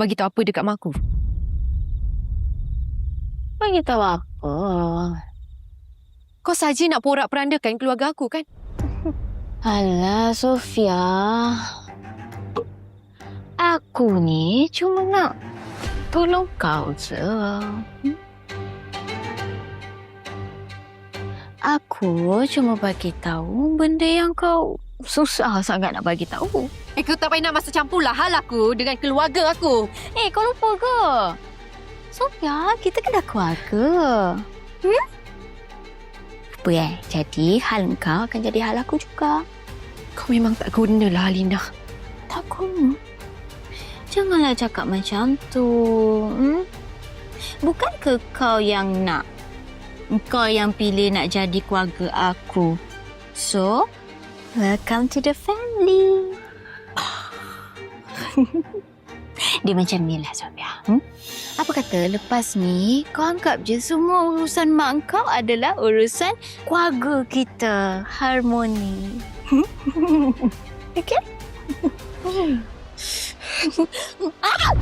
bagi tahu apa dekat mak aku? Bagi tahu apa? Kau saja nak porak-perandakan keluarga aku kan? Alah, Sofia. Aku ni cuma nak tolong kau je. Aku cuma bagi tahu benda yang kau susah sangat nak bagi tahu. Kau tak payah nak masuk campurlah hal aku dengan keluarga aku. Kau lupa ke? Sofia, kita kena keluarga. Apa jadi hal kau akan jadi hal aku juga. Kau memang tak gunalah, Alina. Tak guna. Janganlah cakap macam tu. Bukankah kau yang nak? Kau yang pilih nak jadi keluarga aku. So, welcome to the family. Dia macam ni lah, Sofia. Apa kata lepas ni kau anggap je semua urusan mak kau adalah urusan keluarga kita. Harmoni. Okay? Ah!